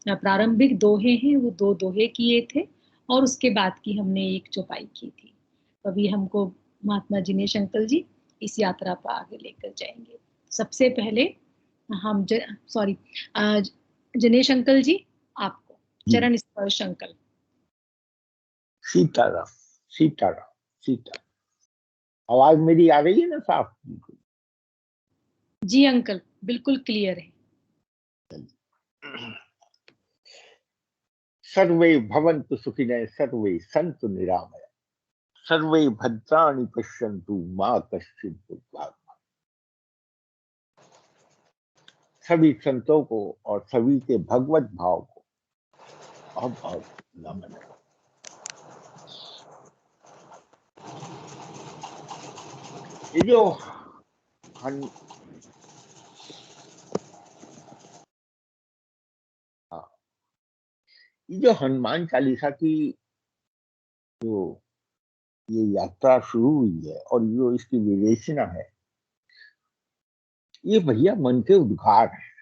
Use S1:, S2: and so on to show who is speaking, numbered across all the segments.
S1: प्रारंभिक दोहे हैं वो 2 दोहे किए थे और उसके बाद की हमने एक चौपाई की थी। अभी हमको महात्मा जिनेश अंकल जी इस यात्रा पर आगे लेकर जाएंगे। सबसे पहले हम सॉरी जिनेश अंकल जी आपको चरण स्पर्श अंकल।
S2: सीताराम सीताराम सीताराम। आवाज मेरी आ रही है ना साफ?
S1: जी अंकल बिल्कुल क्लियर है।
S2: सर्वे भवन्तु सुखिनः सर्वे सन्तु निरामया सर्वे भद्राणि पश्यन्तु मा कश्चित् दुर्भाग्यः। सभी संतों को और सभी के भगवत भाव को बहुत बहुत नमन। ये जो हनुमान चालीसा की जो ये यात्रा शुरू हुई है और जो इसकी विवेचना है, ये भैया मन के उद्गार है।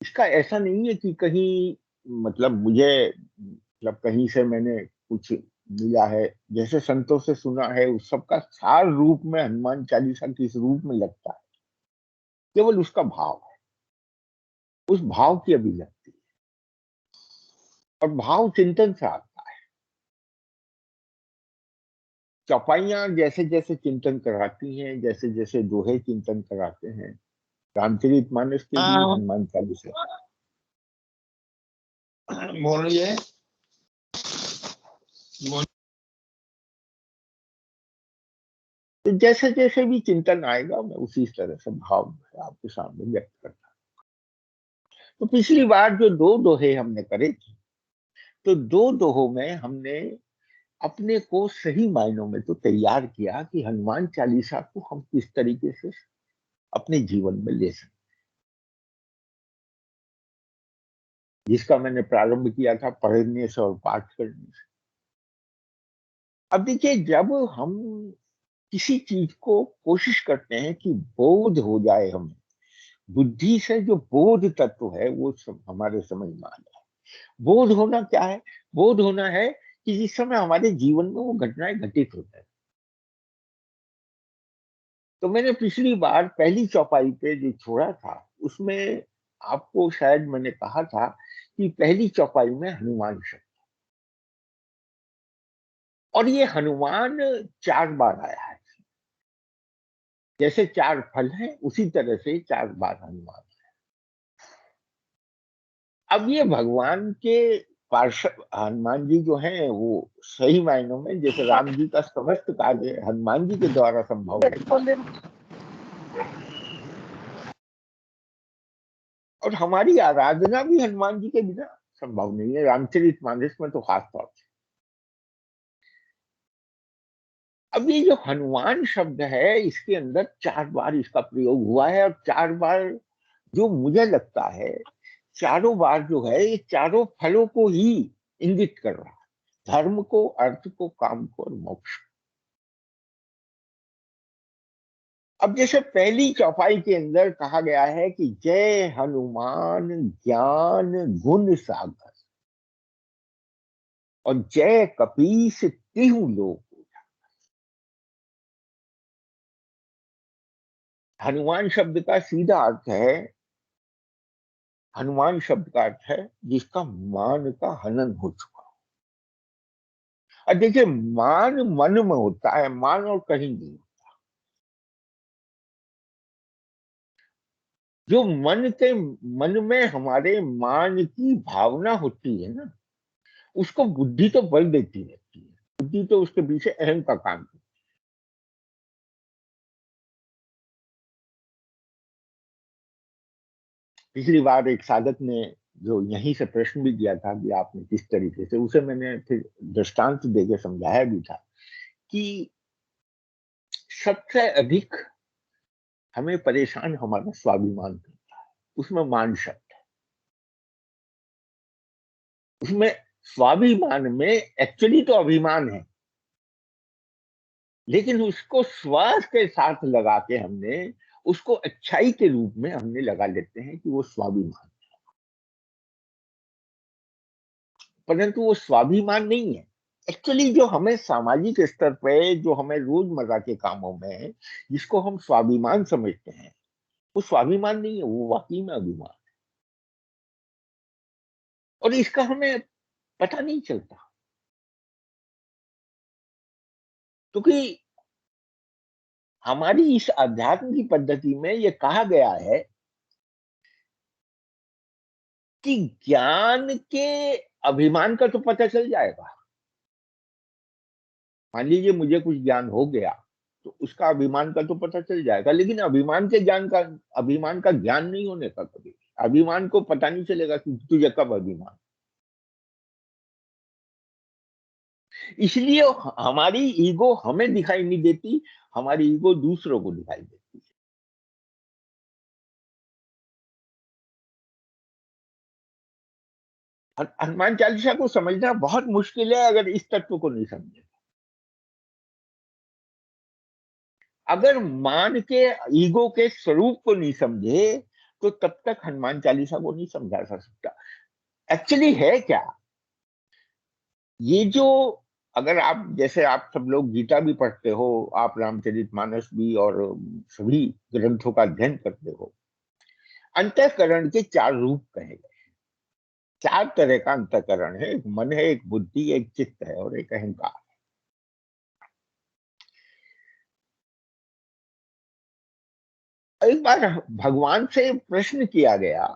S2: इसका ऐसा नहीं है कि कहीं मतलब मुझे कहीं से मैंने कुछ मिला है, जैसे संतों से सुना है, उस सबका सार रूप में हनुमान चालीसा किस रूप में लगता है, केवल उसका भाव है, उस भाव की अभिव्यक्ति है और भाव चिंतन से आता है। चौपाइयां जैसे जैसे चिंतन कराती हैं, जैसे जैसे दोहे चिंतन कराते हैं, रामचरितमानस के भी, हनुमान चालीसा
S3: बोलिए।
S2: तो जैसे जैसे भी चिंतन आएगा मैं उसी तरह से भाव आपके सामने व्यक्त करता हूं। तो पिछली बार जो 2 दोहे हमने करे थे, तो 2 दोहों में हमने अपने को सही मायनों में तो तैयार किया कि हनुमान चालीसा को हम किस तरीके से अपने जीवन में ले सकते, जिसका मैंने प्रारंभ किया था पढ़ने से और पाठ करने से। अब देखिए, जब हम किसी चीज को कोशिश करते हैं कि बोध हो जाए, हमें बुद्धि से जो बोध तत्व है वो सब हमारे समझ में आ जाए। बोध होना क्या है? बोध होना है कि जिस समय हमारे जीवन में वो घटनाएं घटित होते हैं। तो मैंने पिछली बार पहली चौपाई पे जो छोड़ा था, उसमें आपको शायद मैंने कहा था कि पहली चौपाई में हनुमान शब्द, और ये हनुमान 4 बार आया है। जैसे 4 फल हैं, उसी तरह से 4 बार हनुमान। अब ये भगवान के पार्षद हनुमान जी जो हैं, वो सही मायनों में जैसे राम जी का समस्त कार्य हनुमान जी के द्वारा संभव है, और हमारी आराधना भी हनुमान जी के बिना संभव नहीं है, रामचरितमानस में तो खास तौर से। अब ये जो हनुमान शब्द है, इसके अंदर 4 बार इसका प्रयोग हुआ है, और 4 बार जो मुझे लगता है, चारों बार जो है ये चारों फलों को ही इंगित कर रहा है, धर्म को, अर्थ को, काम को और मोक्ष। अब जैसे पहली चौपाई के अंदर कहा गया है कि जय हनुमान ज्ञान गुण सागर और जय कपीस तिहु लोक। हनुमान शब्द का सीधा अर्थ है, हनुमान शब्द का अर्थ है जिसका मान का हनन हो चुका। और देखिए, मान मन में होता है, मान और कहीं नहीं। जो मन में हमारे मान की भावना होती है ना, उसको बुद्धि तो बल देती रहती है, बुद्धि तो उसके पीछे अहम का काम है। पिछली बार एक साधक ने जो यहीं से प्रश्न भी दिया था कि आपने किस तरीके से, उसे मैंने फिर दृष्टांत देकर समझाया भी था कि सबसे अधिक हमें परेशान हमारा स्वाभिमान करता है। उसमें मान शब्द है, उसमें स्वाभिमान में एक्चुअली तो अभिमान है, लेकिन उसको स्वार्थ के साथ लगा के हमने उसको अच्छाई के रूप में हमने लगा लेते हैं कि वो स्वाभिमान। परंतु वो स्वाभिमान नहीं है। एक्चुअली जो हमें सामाजिक स्तर पे, जो हमें रोजमर्रा के कामों में जिसको हम स्वाभिमान समझते हैं, वो स्वाभिमान नहीं है, वो वाकई में अभिमान। और इसका हमें पता नहीं चलता, क्योंकि हमारी इस अध्यात्म की पद्धति में ये कहा गया है कि ज्ञान के अभिमान का तो पता चल जाएगा। मान लीजिए मुझे कुछ ज्ञान हो गया, तो उसका अभिमान का तो पता चल जाएगा, लेकिन अभिमान के ज्ञान का, अभिमान का ज्ञान नहीं होने का कभी। अभिमान को पता नहीं चलेगा कि तुझे कब अभिमान। इसलिए हमारी ईगो हमें दिखाई नहीं देती, हमारी ईगो दूसरों को दिखाई देती है। हनुमान चालीसा को समझना बहुत मुश्किल है अगर इस तत्व को नहीं समझे। अगर मान के ईगो के स्वरूप को नहीं समझे, तो तब तक हनुमान चालीसा को नहीं समझा जा सकता। एक्चुअली है क्या ये जो, अगर आप, जैसे आप सब लोग गीता भी पढ़ते हो, आप रामचरितमानस भी और सभी ग्रंथों का अध्ययन करते हो, अंतःकरण के चार रूप कहे गए। चार तरह का अंतःकरण है, एक मन है, एक बुद्धि, एक चित्त है और एक अहंकार। एक बार भगवान से प्रश्न किया गया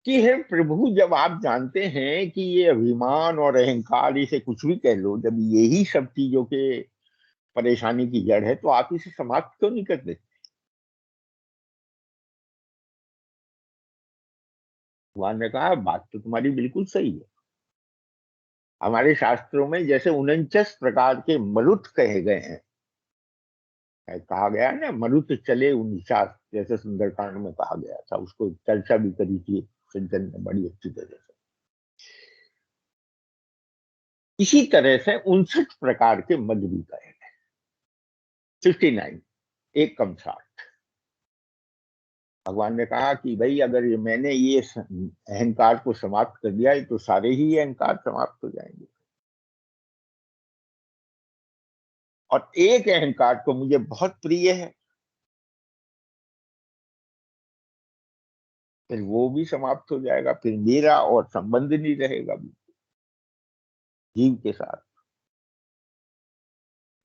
S2: कि हे प्रभु, जब आप जानते हैं कि ये अभिमान और अहंकार, इसे कुछ भी कह लो, जब यही सब चीजों के परेशानी की जड़ है, तो आप इसे समाप्त क्यों नहीं कर देते? भगवान ने कहा, बात तो तुम्हारी बिल्कुल सही है। हमारे शास्त्रों में जैसे 49 प्रकार के मरुत कहे गए हैं, कहा गया है ना, मरुत चले 49, जैसे सुंदरकांड में कहा गया था, उसको चर्चा भी करी थी सज्जन ने बड़ी अच्छी तरह से। इसी तरह से 59 प्रकार के मद भी कहे गए, 59, एक कम 60। भगवान ने कहा कि भाई, अगर मैंने ये अहंकार को समाप्त कर दिया है, तो सारे ही अहंकार समाप्त हो जाएंगे। और एक अहंकार तो मुझे बहुत प्रिय है, फिर वो भी समाप्त हो जाएगा, फिर मेरा और संबंध नहीं रहेगा भी जीव के साथ।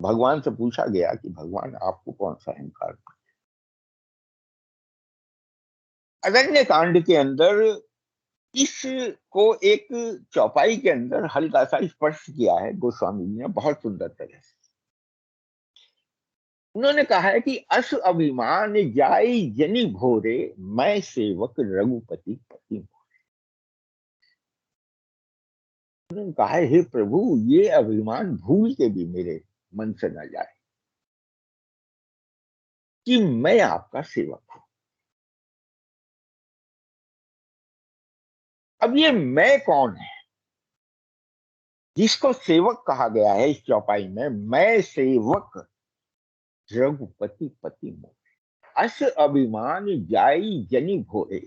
S2: भगवान से पूछा गया कि भगवान, आपको कौन सा अहंकार? अरण्य कांड के अंदर इसको एक चौपाई के अंदर हल्का सा स्पर्श किया है गोस्वामी जी ने, बहुत सुंदर तरह से। उन्होंने कहा है कि अस अभिमान जाई जनि भोरे, मैं सेवक रघुपति पति। उन्होंने कहा है, हे प्रभु, ये अभिमान भूल के भी मेरे मन से न जाए कि मैं आपका सेवक हूं। अब ये मैं कौन है जिसको सेवक कहा गया है इस चौपाई में? मैं सेवक रघुपति पति मोर, अस अभिमान जाई जनि भोरे।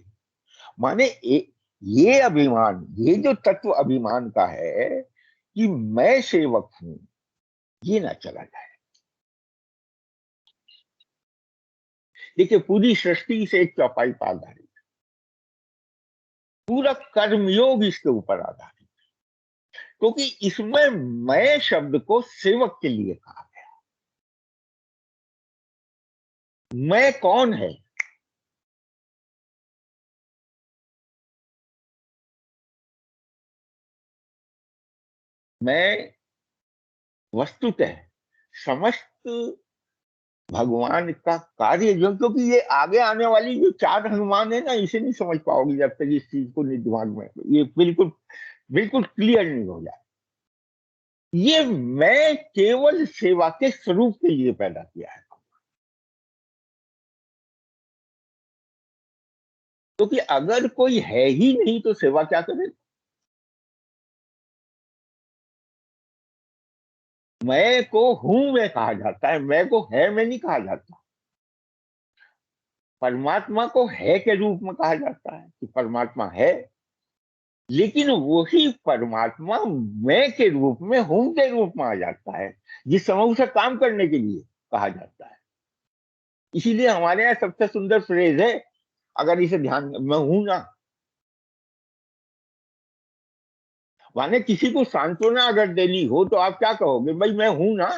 S2: माने ये अभिमान, ये जो तत्व अभिमान का है कि मैं सेवक हूं, ये ना चला जाए। देखिए, पूरी सृष्टि से एक चौपाई पर आधारित, पूरा कर्मयोग इसके ऊपर आधारित, क्योंकि इसमें मैं शब्द को सेवक के लिए कहा गया। मैं कौन है? मैं वस्तुतः समस्त भगवान का कार्य, जो, क्योंकि ये आगे आने वाली जो चार हनुमान है ना, इसे नहीं समझ पाओगी जब तक इस चीज को नहीं दिमाग में ये बिल्कुल बिल्कुल क्लियर नहीं हो जाए। ये मैं केवल सेवा के स्वरूप के लिए पैदा किया है, क्योंकि अगर कोई है ही नहीं तो सेवा क्या करे? मैं को हूं मैं कहा जाता है, मैं को है मैं नहीं कहा जाता। परमात्मा को है के रूप में कहा जाता है कि परमात्मा है, लेकिन वही परमात्मा मैं के रूप में, हूं के रूप में आ जाता है, जिस समय उसे काम करने के लिए कहा जाता है। इसीलिए हमारे यहाँ सबसे सुंदर फ्रेज है, अगर इसे ध्यान, मैं हूं ना, माने किसी को सांत्वना अगर देनी हो तो आप क्या कहोगे, भाई मैं हूं ना।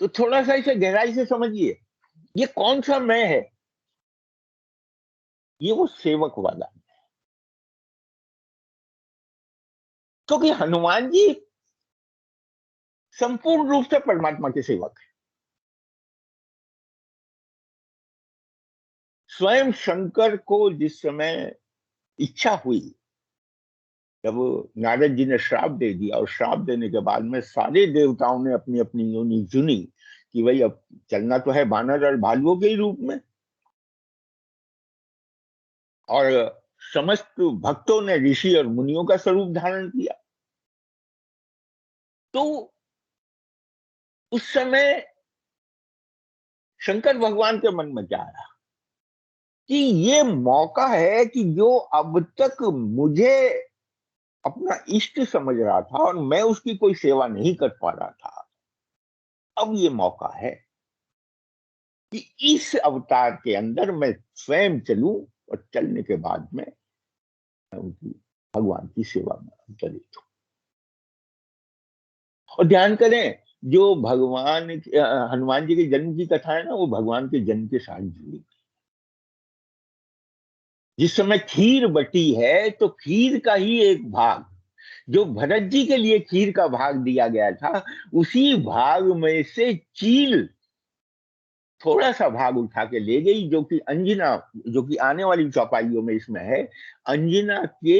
S2: तो थोड़ा सा इसे गहराई से समझिए, ये कौन सा मैं है, ये वो सेवक वाला। क्योंकि हनुमान जी संपूर्ण रूप से परमात्मा के सेवक है। स्वयं शंकर को जिस समय इच्छा हुई, जब नारद जी ने श्राप दे दिया, और श्राप देने के बाद में सारे देवताओं ने अपनी अपनी योनि चुनी कि भाई अब चलना तो है बानर और भालुओं के ही रूप में, और समस्त भक्तों ने ऋषि और मुनियों का स्वरूप धारण किया। तो उस समय शंकर भगवान के मन में क्या आया कि ये मौका है कि जो अब तक मुझे अपना इष्ट समझ रहा था और मैं उसकी कोई सेवा नहीं कर पा रहा था, अब ये मौका है कि इस अवतार के अंदर मैं स्वयं चलूं, और चलने के बाद में मैं उनकी, भगवान की सेवा में अंतरित हूं। और ध्यान करें, जो भगवान हनुमान जी के जन्म की कथा है ना, वो भगवान के जन्म के साथ जुड़ी। जिस समय खीर बटी है तो खीर का ही एक भाग, जो भरत जी के लिए खीर का भाग दिया गया था, उसी भाग में से चील थोड़ा सा भाग उठा के ले गई, जो कि अंजना, जो कि आने वाली चौपाइयों में इसमें है। अंजना के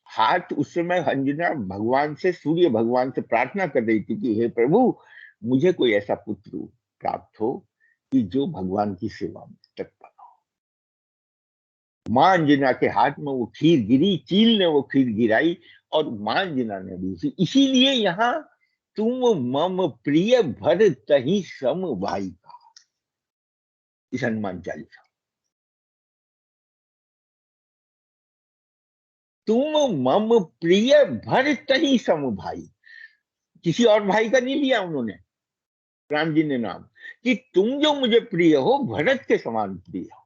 S2: हाथ, उस समय अंजना भगवान से, सूर्य भगवान से प्रार्थना कर रही थी कि हे प्रभु, मुझे कोई ऐसा पुत्र प्राप्त हो कि जो भगवान की सेवा में तत्पर हो। मां अंजना के हाथ में वो खीर गिरी, चील ने वो खीर गिराई, और मां अंजना ने भी इसीलिए यहाँ तुम मम प्रिय भर तही सम भाई का, इस हनुमान चालीसा, तुम मम प्रिय भरत ही सम भाई, किसी और भाई का नहीं लिया उन्होंने, राम जी ने नाम, कि तुम जो मुझे प्रिय हो, भरत के समान प्रिय हो।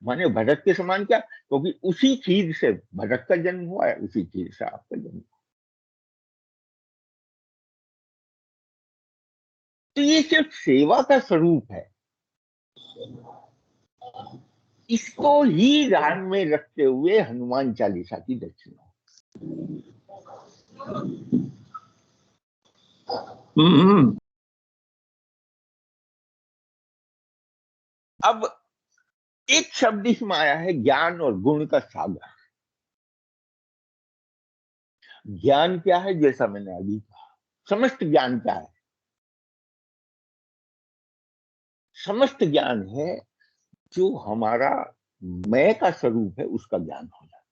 S2: माने भरत के समान क्या, क्योंकि उसी खीर से भरत का जन्म हुआ है, उसी खीर से आपका जन्म। तो ये सिर्फ सेवा का स्वरूप है, इसको ही ध्यान में रखते हुए हनुमान चालीसा की दक्षिणा। अब एक शब्द इसमें आया है, ज्ञान और गुण का सागर। ज्ञान क्या है, जैसा मैंने अभी कहा, समस्त ज्ञान क्या है, समस्त ज्ञान है जो हमारा मैं का स्वरूप है, उसका ज्ञान हो जाता है।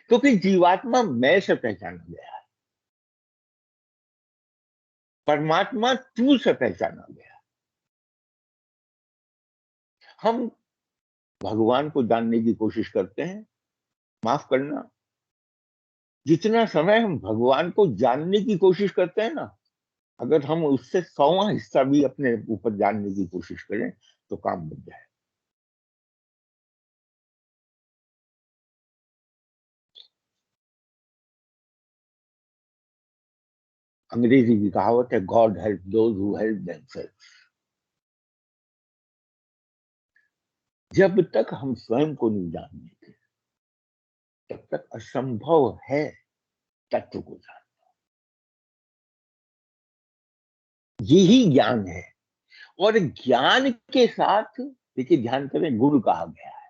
S2: क्योंकि जीवात्मा मैं से पहचाना गया है, परमात्मा तू से पहचाना गया। हम भगवान को जानने की कोशिश करते हैं, माफ करना, जितना समय हम भगवान को जानने की कोशिश करते हैं ना, अगर हम उससे 100वां हिस्सा भी अपने ऊपर जानने की कोशिश करें तो काम बन जाए। अंग्रेजी की कहावत है, God help those who help themselves. जब तक हम स्वयं को नहीं जान लेते, तब तक असंभव है तत्व को जानना। यही ज्ञान है, और ज्ञान के साथ देखिए, ध्यान करें, गुण कहा गया है।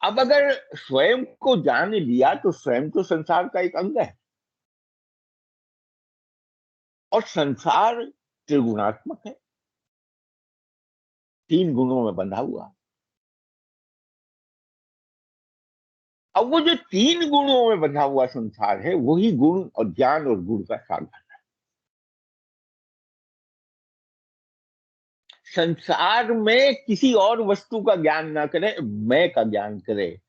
S2: अब अगर स्वयं को जान लिया तो स्वयं तो संसार का एक अंग है, और संसार त्रिगुणात्मक है, 3 गुणों में बंधा हुआ। अब वो जो 3 गुणों में बंधा हुआ संसार है, वही गुण और ज्ञान और गुण का सागर है। संसार में किसी और वस्तु का ज्ञान ना करे, मैं का ज्ञान करे।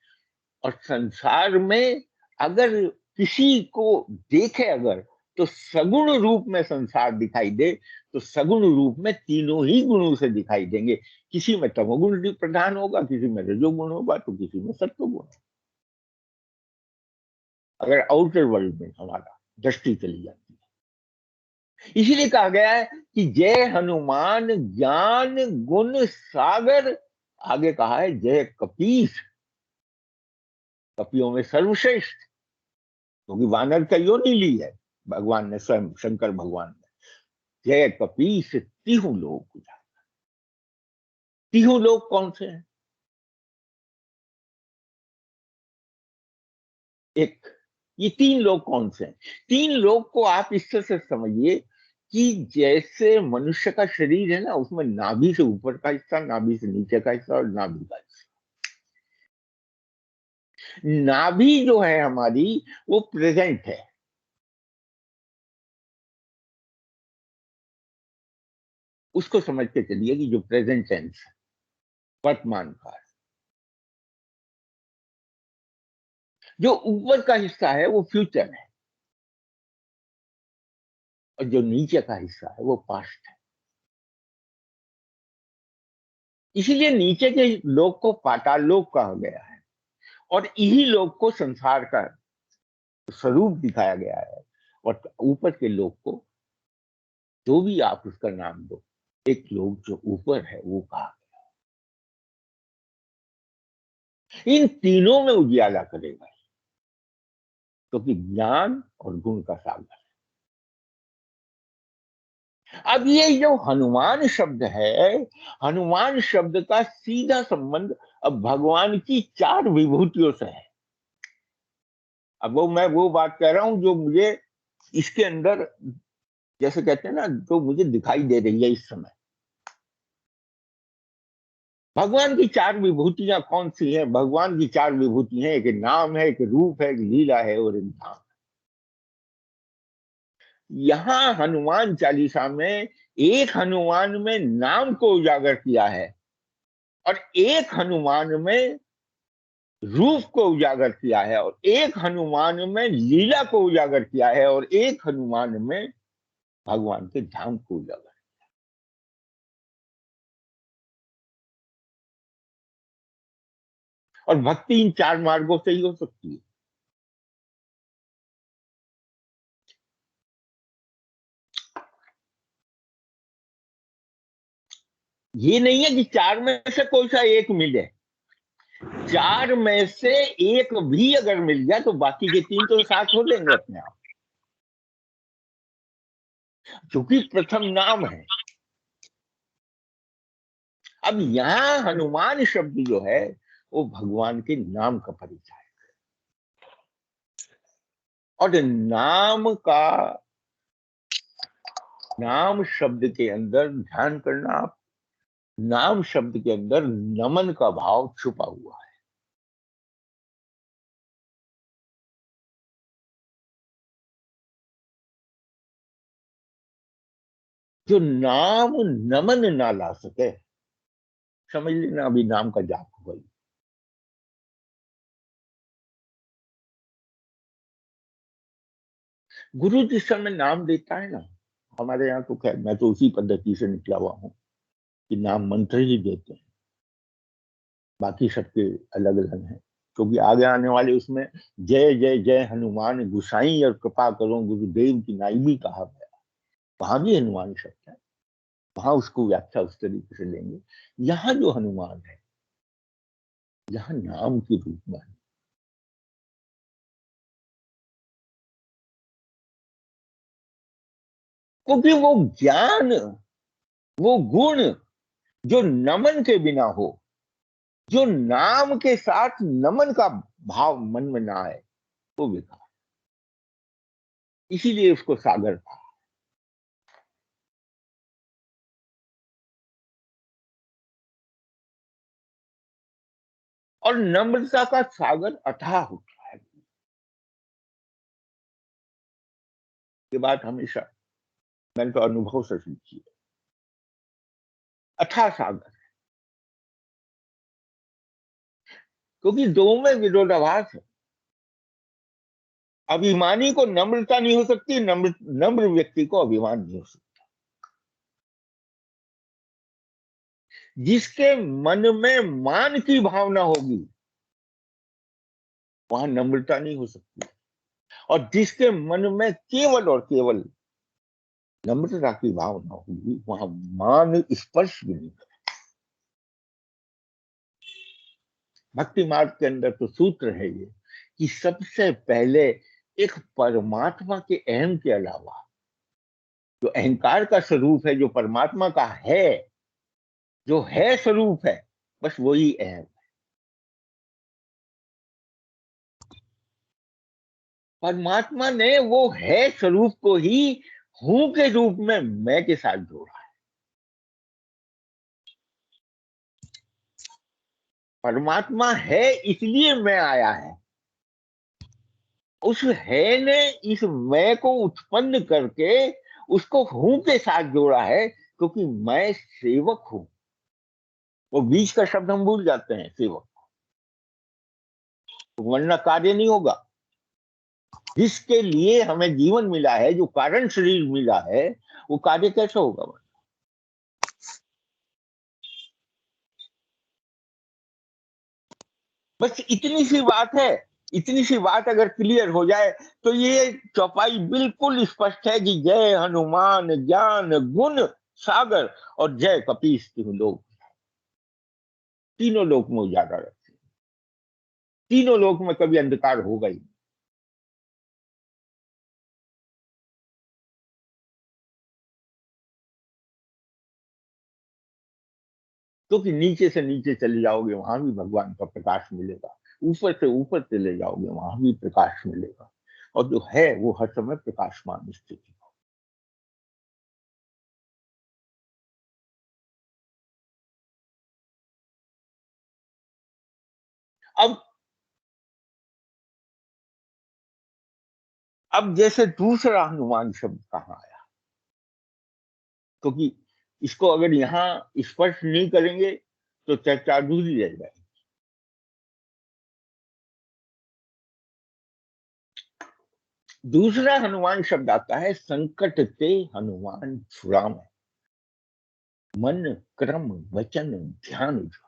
S2: और संसार में अगर किसी को देखे अगर, तो सगुण रूप में संसार दिखाई दे, तो सगुण रूप में तीनों ही गुणों से दिखाई देंगे। किसी में तमोगुण प्रधान होगा, किसी में रजोगुण होगा, तो किसी में सत्वगुण। अगर आउटर वर्ल्ड में हमारा दृष्टि चली जाती है, इसीलिए कहा गया है कि जय हनुमान ज्ञान गुण सागर। आगे कहा है जय कपीस, कपियों में सर्वश्रेष्ठ, क्योंकि वानर का योनि ली है भगवान ने, स्वयं शंकर भगवान ने। जय कपीस तिहु लोक उजागर। तिहु लोक कौन से हैं? एक, ये तीन लोग कौन से हैं? तीन लोग को आप इस तरह से समझिए कि जैसे मनुष्य का शरीर है ना, उसमें नाभि से ऊपर का हिस्सा, नाभि से नीचे का हिस्सा और नाभि का हिस्सा। नाभि जो है हमारी, वो प्रेजेंट है। उसको समझ के चलिए कि जो प्रेजेंट टेंस है, वर्तमान काल। जो ऊपर का हिस्सा है वो फ्यूचर है, और जो नीचे का हिस्सा है वो पास्ट है। इसीलिए नीचे के लोक को पाताल लोक कहा गया है, और इही लोक को संसार का स्वरूप दिखाया गया है। और ऊपर के लोक को जो भी आप उसका नाम दो, एक लोक जो ऊपर है वो कहा गया। इन तीनों में उजियाला करेगा, क्योंकि ज्ञान और गुण का सागर। अब ये जो हनुमान शब्द है, हनुमान शब्द का सीधा संबंध अब भगवान की चार विभूतियों से है। अब मैं वो बात कह रहा हूं जो मुझे इसके अंदर, जैसे कहते हैं ना, जो मुझे दिखाई दे रही है इस समय। भगवान की चार विभूतियां कौन सी हैं? भगवान की चार विभूति हैं, एक नाम है, एक रूप है, एक लीला है, और एक धाम। यहां हनुमान चालीसा में एक हनुमान में नाम को उजागर किया है, और एक हनुमान में रूप को उजागर किया है, और एक हनुमान में लीला को उजागर किया है, और एक हनुमान में भगवान के धाम को उजागर। और भक्ति इन चार मार्गों से ही हो सकती है। ये नहीं है कि चार में से कोई सा एक मिले। चार में से एक भी अगर मिल गया तो बाकी के तीन तो साथ हो लेंगे अपने आप, क्योंकि प्रथम नाम है। अब यहां हनुमान शब्द जो है वो भगवान के नाम का परिचय है। और नाम शब्द के अंदर ध्यान करना आप, नाम शब्द के अंदर नमन का भाव छुपा हुआ है। जो नाम नमन ना ला सके, समझ लेना अभी नाम का जाप हो गई। गुरु जिस समय नाम देता है ना, हमारे यहाँ तो खैर मैं तो उसी पद्धति से निकला हुआ हूँ कि नाम मंत्र ही देते हैं, बाकी सबके अलग अलग हैं। क्योंकि आगे आने वाले उसमें जय जय जय हनुमान गुसाई और कृपा करो गुरुदेव की नाई भी कहा गया, वहां भी हनुमान शब्द है, वहां उसको व्याख्या उस तरीके से लेंगे। यहाँ जो हनुमान है, यहाँ नाम के रूप में है। क्योंकि वो ज्ञान, वो गुण जो नमन के बिना हो, जो नाम के साथ नमन का भाव मन में ना आए, वो बेकार। इसीलिए उसको सागर था। और नम्रता का सागर अथाह होता है। ये बात हमेशा मैंने तो अनुभव से सीखी है। अथाह सागर, क्योंकि दो में विरोधाभास है। अभिमानी को नम्रता नहीं हो सकती, नम्र नम्र व्यक्ति को अभिमान नहीं हो सकता। जिसके मन में मान की भावना होगी वहां नम्रता नहीं हो सकती, और जिसके मन में केवल और केवल नम्रता की भावना होगी वहां मान स्पर्श भी नहीं कर। भक्ति मार्ग के अंदर तो सूत्र है ये कि सबसे पहले एक परमात्मा के अहम के अलावा जो अहंकार का स्वरूप है, जो परमात्मा का है, जो है स्वरूप है, बस वही अहम। परमात्मा ने वो है स्वरूप को ही हूं के रूप में मैं के साथ जोड़ा है। परमात्मा है इसलिए मैं आया है। उस है ने इस मैं को उत्पन्न करके उसको हूं के साथ जोड़ा है, क्योंकि मैं सेवक हूं। वो बीच का शब्द हम भूल जाते हैं, सेवक, वरना कार्य नहीं होगा। जिसके लिए हमें जीवन मिला है, जो कारण शरीर मिला है, वो कार्य कैसे होगा? बस इतनी सी बात है। इतनी सी बात अगर क्लियर हो जाए तो ये चौपाई बिल्कुल स्पष्ट है कि जय हनुमान ज्ञान गुण सागर और जय कपीस तिहुँ लोक। तीनों लोक में उजागर रखे, तीनों लोक में कभी अंधकार होगा ही। क्योंकि नीचे से नीचे चले जाओगे वहां भी भगवान का प्रकाश मिलेगा, ऊपर से ऊपर चले जाओगे वहां भी प्रकाश मिलेगा, और जो है वो हर समय प्रकाशमान स्थिति। अब अब जैसे दूसरा हनुमान शब्द कहाँ आया, क्योंकि इसको अगर यहां स्पर्श नहीं करेंगे तो चर्चा अधूरी रह जाएगी। दूसरा हनुमान शब्द आता है संकट ते हनुमान छुड़ावे, मन क्रम वचन ध्यान जुड़ा।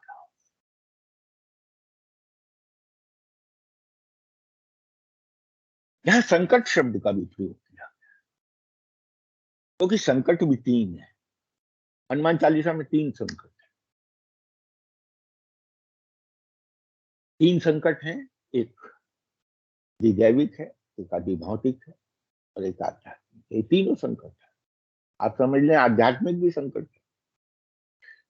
S2: यहां संकट शब्द का भी प्रयोग किया, क्योंकि संकट भी तीन है। हनुमान चालीसा में तीन संकट, तीन संकट हैं। एक अधिदैविक है, एक अधिभौतिक है, और एक आध्यात्मिक। ये तीनों संकट है। आप समझ लें आध्यात्मिक भी संकट है।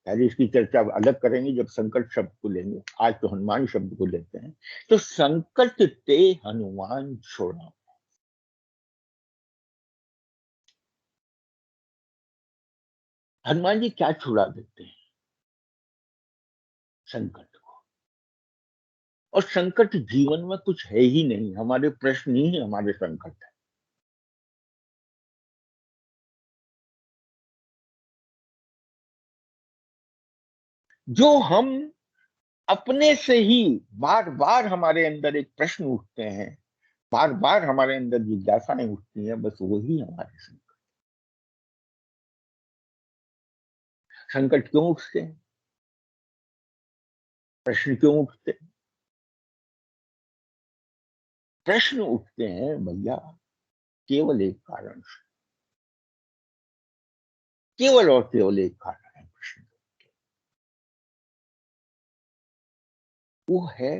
S2: पहले इसकी चर्चा अलग करेंगे जब संकट शब्द को लेंगे। आज तो हनुमान शब्द को लेते हैं। तो संकट ते हनुमान छोड़ा, हनुमान जी क्या छुड़ा देते हैं? संकट को। और संकट जीवन में कुछ है ही नहीं, हमारे प्रश्न ही है, हमारे संकट है। जो हम अपने से ही बार बार हमारे अंदर एक प्रश्न उठते हैं, बार बार हमारे अंदर जिज्ञासाएं उठती हैं, बस वही हमारे संकट। संकट क्यों उठते हैं? प्रश्न क्यों उठते हैं? प्रश्न उठते हैं भैया केवल एक कारण से, केवल और केवल एक कारण है प्रश्न, वो है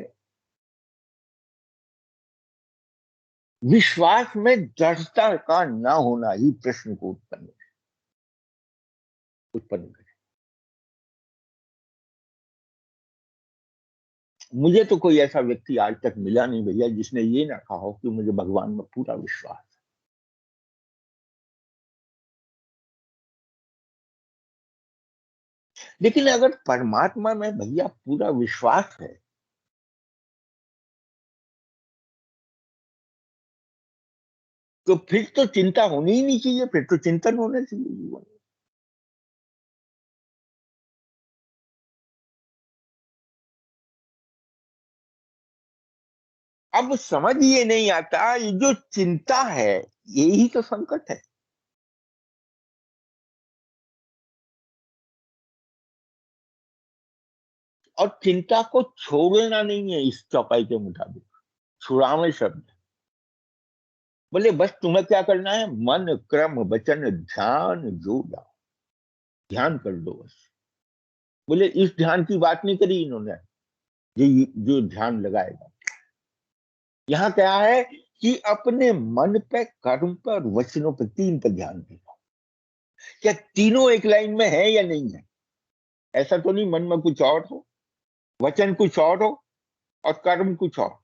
S2: विश्वास में दृढ़ता का ना होना ही प्रश्न को उत्पन्न करे। मुझे तो कोई ऐसा व्यक्ति आज तक मिला नहीं भैया जिसने ये ना कहा हो कि मुझे भगवान में पूरा विश्वास है। लेकिन अगर परमात्मा में भैया पूरा विश्वास है, तो फिर तो चिंता होनी ही नहीं चाहिए, फिर तो चिंतन होना चाहिए जीवन में। अब समझ ये नहीं आता, ये जो चिंता है यही तो संकट है। और चिंता को छोड़ना नहीं है इस चौपाई के मुताबिक, छुड़ावे शब्द। बोले बस तुम्हें क्या करना है, मन क्रम वचन ध्यान जोड़ लाओ, ध्यान कर दो बस। बोले इस ध्यान की बात नहीं करी इन्होंने, ये जो ध्यान लगाएगा। यहाँ क्या है कि अपने मन पे, कर्म पे और वचनों पे, तीन पे ध्यान देगा। क्या तीनों एक लाइन में है या नहीं है? ऐसा तो नहीं मन में कुछ और हो, वचन कुछ और हो और कर्म कुछ और।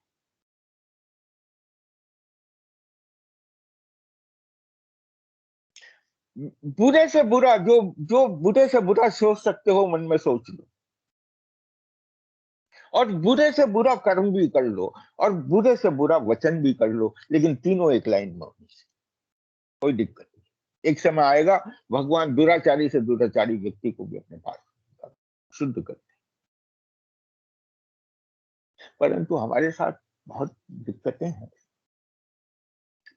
S2: बुरे से बुरा, जो जो बुरे से बुरा सोच सकते हो मन में सोच लो, और बुरे से बुरा कर्म भी कर लो, और बुरे से बुरा वचन भी कर लो, लेकिन तीनों एक लाइन में होनी चाहिए, कोई दिक्कत नहीं। एक समय आएगा भगवान दुराचारी से दुराचारी व्यक्ति को भी अपने पास शुद्ध करते। परंतु हमारे साथ बहुत दिक्कतें हैं,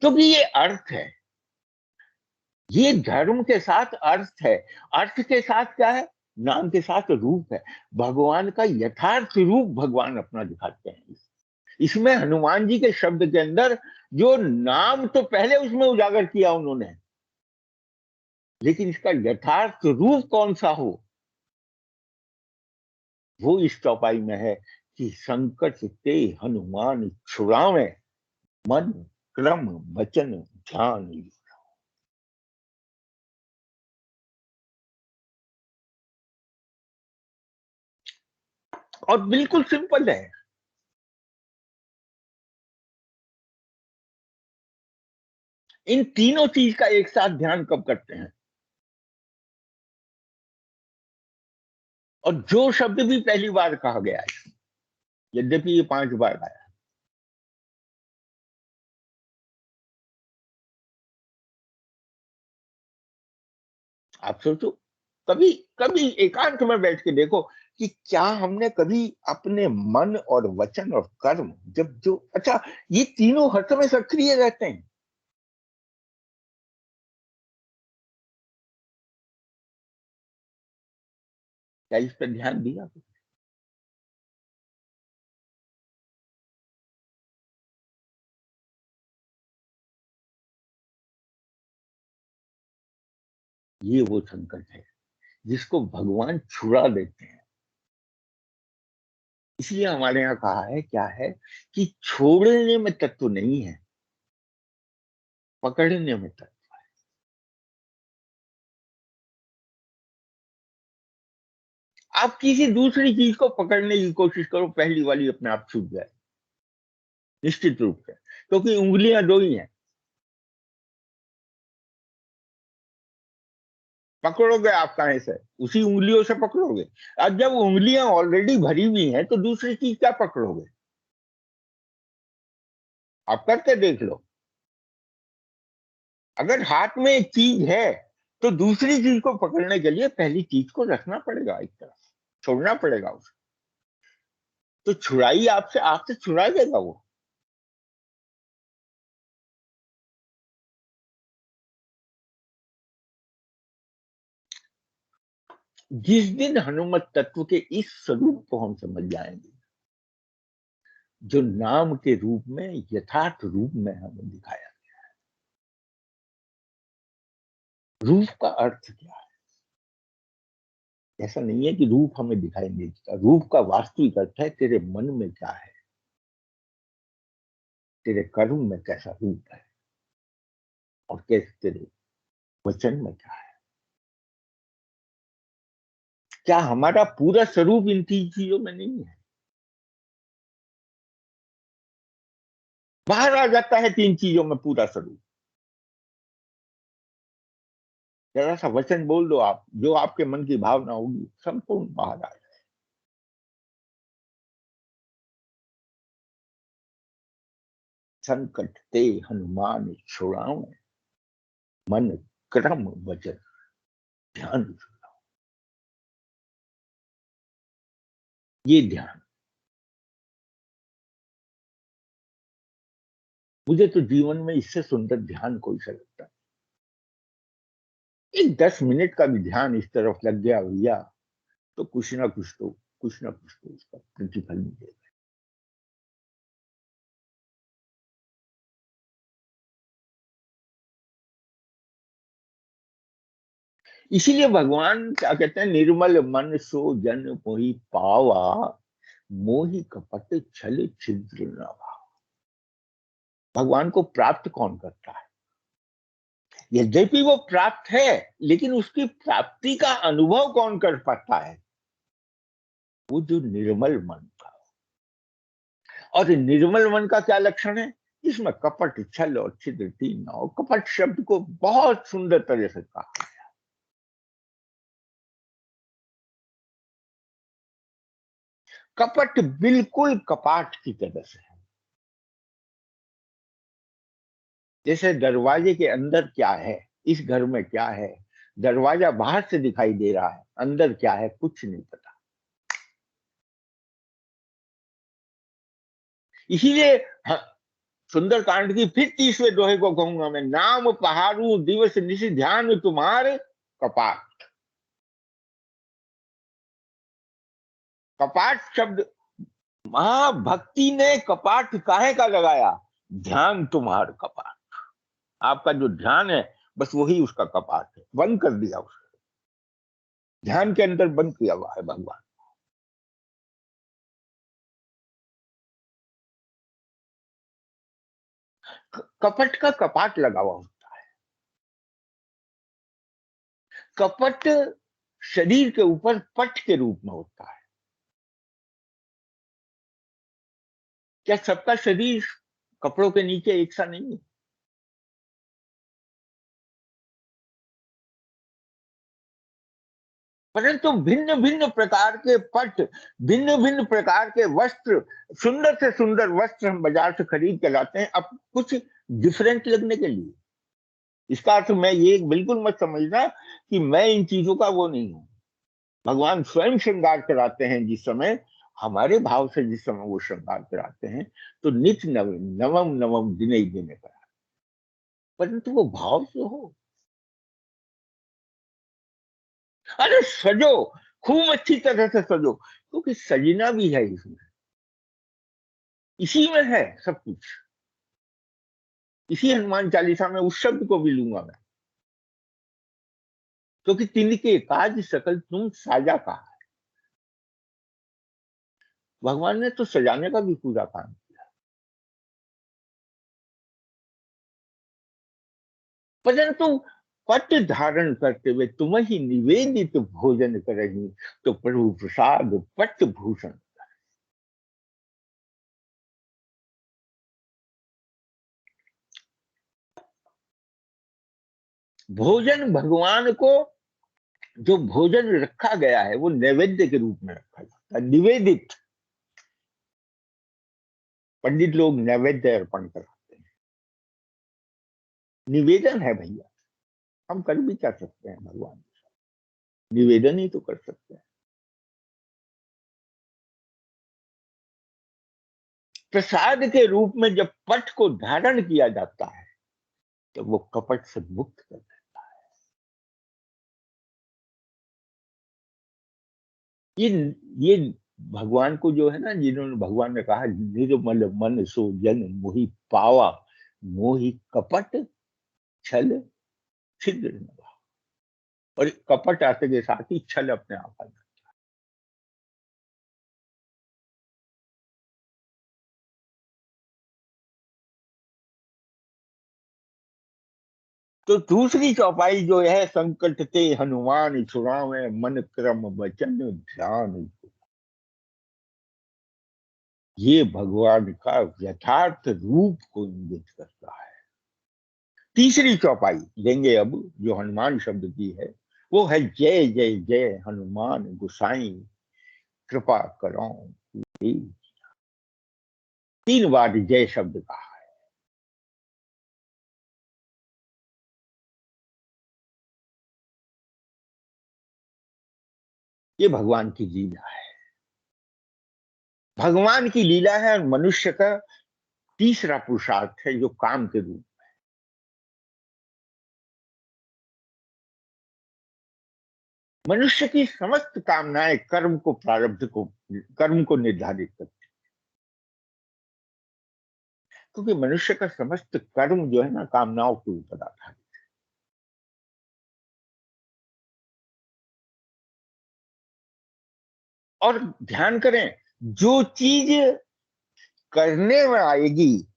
S2: क्योंकि ये अर्थ है, ये धर्म के साथ अर्थ है। अर्थ के साथ क्या है, नाम के साथ रूप है। भगवान का यथार्थ रूप भगवान अपना दिखाते हैं। इसमें हनुमान जी के शब्द के अंदर जो नाम तो पहले उसमें उजागर किया उन्होंने, लेकिन इसका यथार्थ रूप कौन सा हो, वो इस चौपाई में है कि संकट ते हनुमान छुड़ावे, मन क्रम वचन ध्यान। और बिल्कुल सिंपल है। इन तीनों चीज का एक साथ ध्यान कब करते हैं? और जो शब्द भी पहली बार कहा गया है, यद्यपि ये 5 बार आया, आप सोचो, कभी कभी एकांत में बैठ के देखो कि क्या हमने कभी अपने मन और वचन और कर्म, जब जो अच्छा, ये तीनों हर समय सक्रिय रहते हैं, क्या इस पर ध्यान दिया? ये वो संकट है जिसको भगवान छुड़ा देते हैं। इसलिए हमारे यहाँ कहा है क्या है कि छोड़ने में तत्व नहीं है, पकड़ने में तत्व। आप किसी दूसरी चीज को पकड़ने की कोशिश करो, पहली वाली अपने आप छूट जाए, निश्चित रूप से, क्योंकि उंगलियां दो ही हैं। पकड़ोगे आप कहां से, उसी उंगलियों से पकड़ोगे। अब जब उंगलियां ऑलरेडी भरी हुई हैं तो दूसरी चीज क्या पकड़ोगे? आप करके देख लो। अगर हाथ में एक चीज है तो दूसरी चीज को पकड़ने के लिए पहली चीज को रखना पड़ेगा एक तरफ, छोड़ना पड़ेगा उसे। तो छुड़ाई आपसे, आपसे छुड़ा देगा वो। जिस दिन हनुमत तत्व के इस स्वरूप को हम समझ जाएंगे, जो नाम के रूप में, यथार्थ रूप में हमें दिखाया, रूप का अर्थ क्या है? ऐसा नहीं है कि रूप हमें दिखाई नहीं देता, रूप का वास्तविक अर्थ है तेरे मन में क्या है, तेरे कर्म में कैसा रूप है, और कैसे तेरे वचन में क्या है। क्या हमारा पूरा स्वरूप इन तीन चीजों में नहीं है? बाहर आ जाता है तीन चीजों में पूरा स्वरूप। जरा सा वचन बोल दो आप, जो आपके मन की भावना होगी संपूर्ण बाहर आ जाए। संकट ते हनुमान छुड़ाओ, मन क्रम वचन ध्यान। ये ध्यान मुझे तो जीवन में इससे सुंदर ध्यान कोई सा लगता है। एक 10 मिनट का भी ध्यान इस तरफ लग गया भैया, तो कुछ ना कुछ तो उसका प्रतिफल मिलेगा। इसीलिए भगवान क्या कहते हैं, निर्मल मन सो जन मोहि पावा, मोहि कपट छल छिद्र न भाव। भगवान को प्राप्त कौन करता है? यद्यपि वो प्राप्त है, लेकिन उसकी प्राप्ति का अनुभव कौन कर पाता है? वो जो निर्मल मन का। और निर्मल मन का क्या लक्षण है? इसमें कपट छल और छिद्र तीन न हो। कपट शब्द को बहुत सुंदर तरह से कहा। कपट बिल्कुल कपाट की तरह से है। जैसे दरवाजे के अंदर क्या है, इस घर में क्या है, दरवाजा बाहर से दिखाई दे रहा है, अंदर क्या है कुछ नहीं पता। इसीलिए हाँ, सुंदरकांड की फिर 30वें दोहे को कहूंगा मैं, नाम पहाड़ू दिवस निशि ध्यान तुम्हारे कपाट। कपाट शब्द, महाभक्ति ने कपाट काहे का लगाया? ध्यान तुम्हार कपाट। आपका जो ध्यान है बस वही उसका कपाट है, बंद कर दिया उसको। ध्यान के अंदर बंद किया हुआ है भगवान। कपट का कपाट लगा हुआ होता है। कपट शरीर के ऊपर पट के रूप में होता है। क्या सबका शरीर कपड़ों के नीचे एक सा नहीं है? परंतु भिन्न भिन्न प्रकार के पट, भिन्न भिन्न प्रकार के वस्त्र, सुंदर से सुंदर वस्त्र हम बाजार से खरीद के लाते हैं, अब कुछ डिफरेंट लगने के लिए। इसका अर्थ मैं ये बिल्कुल मत समझना कि मैं इन चीजों का वो नहीं हूं। भगवान स्वयं श्रृंगार कराते हैं जिस समय, हमारे भाव से जिस समय वो श्रृंगार कराते हैं, तो नित्य नवम नवम दिने दिने करा, परंतु वो भाव से हो। अरे सजो, खूब अच्छी तरह से सजो, क्योंकि सजना भी है इसमें, इसी में है सब कुछ। इसी हनुमान चालीसा में उस शब्द को भी लूंगा मैं, क्योंकि तिनके काज सकल तुम साजा कहा है। भगवान ने तो सजाने का भी पूरा काम किया। परंतु पट धारण करते हुए तुम ही निवेदित भोजन करेंगी, तो प्रभु प्रसाद पट भूषण। भोजन भगवान को, जो भोजन रखा गया है वो नैवेद्य के रूप में रखा जाता है, निवेदित। पंडित लोग नैवेद्य अर्पण कराते हैं, निवेदन है भैया। हम कर भी क्या सकते हैं भगवान? निवेदन ही तो कर सकते हैं। प्रसाद के रूप में जब पट को धारण किया जाता है, तो वो कपट से मुक्त कर देता है। ये भगवान को जो है ना, जिन्होंने, भगवान ने कहा निर्मल मन सो जन मोहि पावा, मोहि कपट छल छिद्र न भाव। और कपट आते के साथ ही छल अपने आप आ जाता है। तो दूसरी चौपाई जो है, संकट ते हनुमान छुड़ावे, मन क्रम वचन ध्यान। ये भगवान का यथार्थ रूप को इंगित करता है। तीसरी चौपाई लेंगे अब, जो हनुमान शब्द की है, वो है जय जय जय हनुमान गुसाई, कृपा करो। 3 बार जय शब्द कहा है। ये भगवान की लीला है। भगवान की लीला है, और मनुष्य का तीसरा पुरुषार्थ है जो काम के रूप। मनुष्य की समस्त कामनाएं कर्म को, प्रारब्ध को, कर्म को निर्धारित करती, क्योंकि मनुष्य का समस्त कर्म जो है ना कामनाओं के ऊपर आधारित। और ध्यान करें, जो चीज करने में आएगी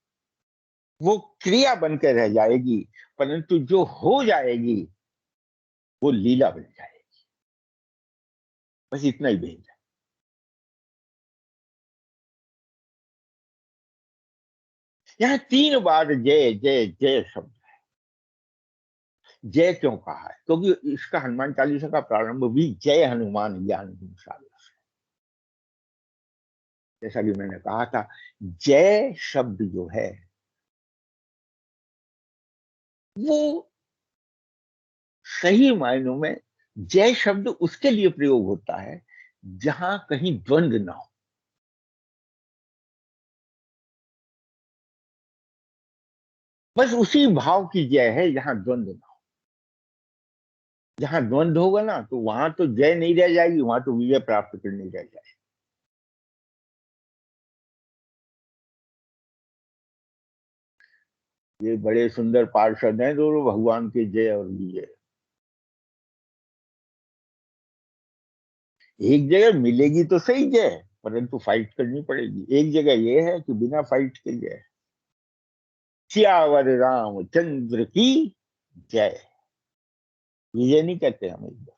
S2: वो क्रिया बनकर रह जाएगी, परंतु जो हो जाएगी वो लीला बन जाएगी। बस इतना ही भेद है। यहां 3 बार जय जय जय शब्द। जय क्यों कहा है? क्योंकि इसका हनुमान चालीसा का प्रारंभ भी जय हनुमान ज्ञान गुण सागर से। जैसा कि मैंने कहा था, जय शब्द जो है वो सही मायनों में जय शब्द उसके लिए प्रयोग होता है जहां कहीं द्वंद्व ना हो। बस उसी भाव की जय है जहां द्वंद्व ना हो। जहां द्वंद्व होगा ना तो वहां तो जय नहीं रह जाएगी, वहां तो विजय प्राप्त करनी रह जाएगी। ये बड़े सुंदर पार्षद हैं दोनों, भगवान के जय और विजय। एक जगह मिलेगी तो सही जय, परंतु फाइट करनी पड़ेगी। एक जगह ये है कि बिना फाइट के जय। सियावर रामचंद्र की जय। विजय नहीं कहते हम एक बार।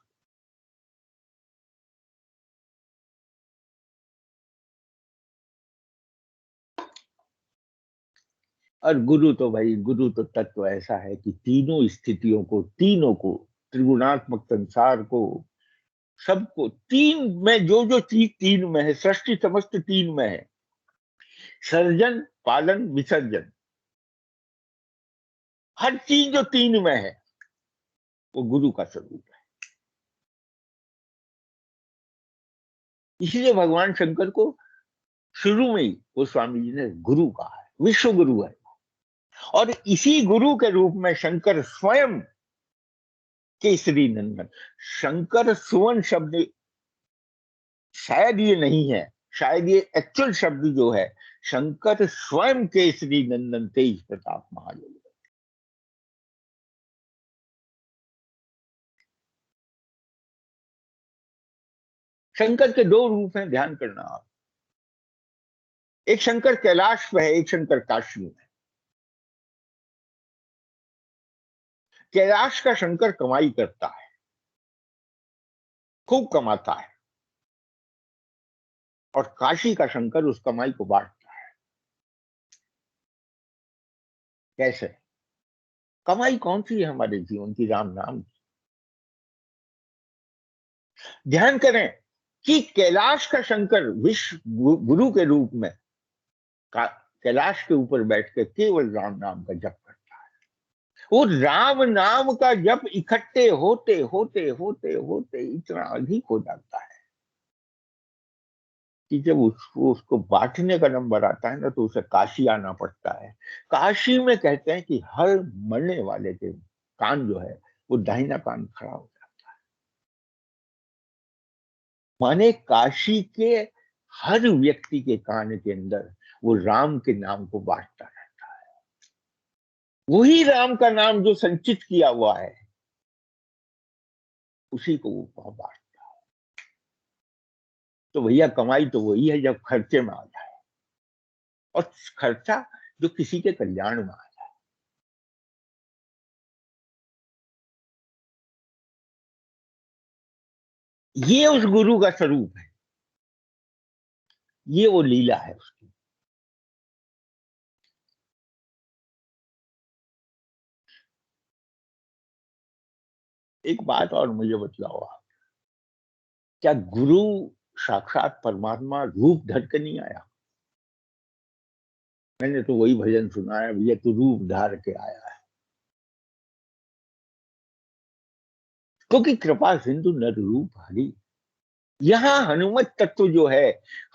S2: और गुरु तो भाई, गुरु तो तत्व ऐसा है कि तीनों स्थितियों को, तीनों को, त्रिगुणात्मक संसार को, सबको, तीन में जो जो चीज तीन में है, सृष्टि समस्त तीन में है, सर्जन पालन विसर्जन, हर चीज जो तीन में है वो गुरु का स्वरूप है। इसलिए भगवान शंकर को शुरू में ही वो स्वामी जी ने गुरु कहा है, विश्व गुरु है। और इसी गुरु के रूप में शंकर स्वयं केसरी नंदन, शंकर सुवन शब्द शायद ये नहीं है, शायद ये एक्चुअल शब्द जो है, शंकर स्वयं केसरी नंदन तेज प्रताप महादेव। शंकर के दो रूप हैं, ध्यान करना आप। एक शंकर कैलाश पे है, एक शंकर काशी में। कैलाश का शंकर कमाई करता है, खूब कमाता है, और काशी का शंकर उस कमाई को बांटता है। कैसे? कमाई कौन सी है हमारे जीवन की? राम नाम की। ध्यान करें कि कैलाश का शंकर विश्व गुरु के रूप में कैलाश के ऊपर बैठ के केवल राम नाम का जप करता है। वो राम नाम का जप इकट्ठे होते होते होते होते इतना अधिक हो जाता है कि जब उसको बांटने का नंबर आता है ना तो उसे काशी आना पड़ता है। काशी में कहते हैं कि हर मरने वाले के कान जो है वो दाहिना कान खड़ा हो जाता है। माने काशी के हर व्यक्ति के कान के अंदर वो राम के नाम को बांटता रहता है। वही राम का नाम जो संचित किया हुआ है उसी को वो बांटता है। तो भैया कमाई तो वही है जब खर्चे में आ जाए, और खर्चा जो किसी के कल्याण में आ जाए। ये उस गुरु का स्वरूप है, ये वो लीला है उसकी। एक बात और मुझे बतलाओ आप, क्या गुरु साक्षात परमात्मा रूप धर के नहीं आया? मैंने तो वही भजन सुना है, भैया तू रूप धार के आया है। क्योंकि कृपा सिंधु नर रूप हरि, यहाँ हनुमत तत्व जो है,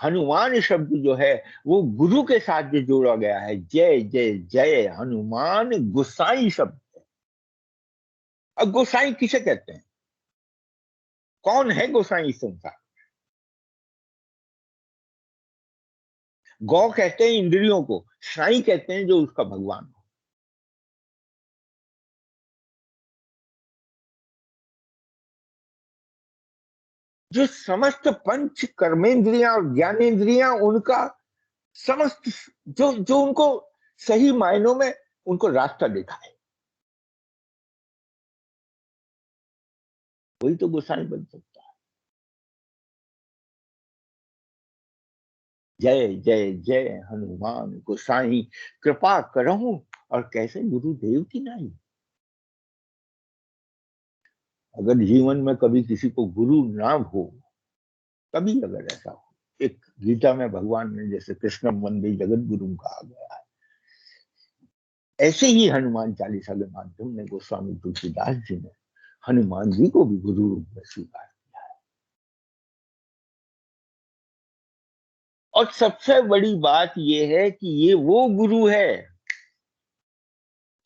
S2: हनुमान शब्द जो है, वो गुरु के साथ जो जोड़ा गया है। जय जय जय हनुमान गोसाई शब्द। अब गोसाई किसे कहते हैं? कौन है गोसाई इस संसार? गौ कहते हैं इंद्रियों को, साई कहते हैं जो उसका भगवान हो। जो समस्त पंच कर्मेंद्रियां और ज्ञानेन्द्रियां उनका समस्त, जो जो उनको सही मायनों में उनको रास्ता दिखाए, वही तो गोसाई बन सकता है। जय जय जय हनुमान गोसाई, कृपा करहूं और कैसे गुरुदेव की नहीं। अगर जीवन में कभी किसी को गुरु ना हो, कभी अगर ऐसा हो, एक गीता में भगवान ने जैसे कृष्ण वंदे जगत गुरु कहा गया है, ऐसे ही हनुमान चालीसा के माध्यम में गोस्वामी तुलसीदास जी ने हनुमान जी को भी गुरु रूप में स्वीकार किया है। और सबसे बड़ी बात यह है कि ये वो गुरु है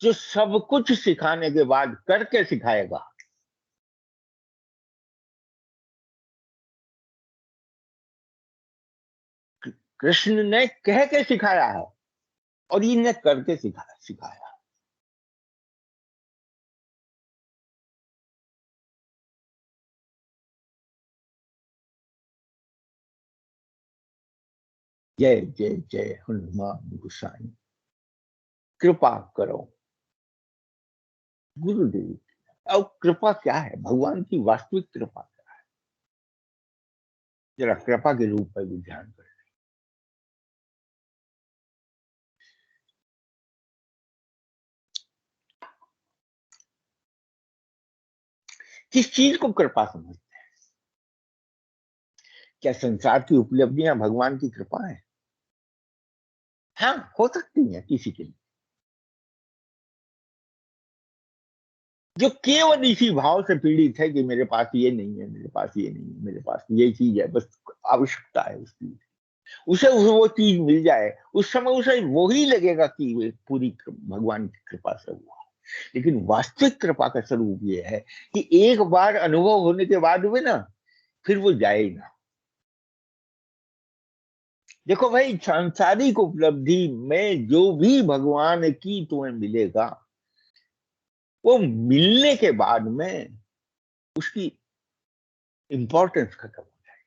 S2: जो सब कुछ सिखाने के बाद करके सिखाएगा। कृष्ण ने कह के सिखाया है और इन्हें करके सिखाया। जय जय जय हनुमान गोसाई, कृपा करो गुरुदेव। अब कृपा क्या है? भगवान की वास्तविक कृपा क्या है? जरा कृपा के रूप में भी ध्यान करें। किस चीज को कृपा समझते हैं? क्या संसार की उपलब्धियां भगवान की कृपा है? हाँ, हो सकती है किसी के लिए, जो केवल इसी भाव से पीड़ित है कि मेरे पास ये नहीं है, मेरे पास ये नहीं है, मेरे पास ये चीज है, बस आवश्यकता है उसकी, उसे वो चीज मिल जाए, उस समय उसे वो ही लगेगा कि वे पूरी भगवान की कृपा से हुआ। लेकिन वास्तविक कृपा का स्वरूप ये है कि एक बार अनुभव होने के बाद में ना, फिर वो जाए ही ना। देखो भाई, सांसारिक उपलब्धि में जो भी भगवान की तुम्हें मिलेगा, वो मिलने के बाद में उसकी इंपॉर्टेंस खत्म हो जाए।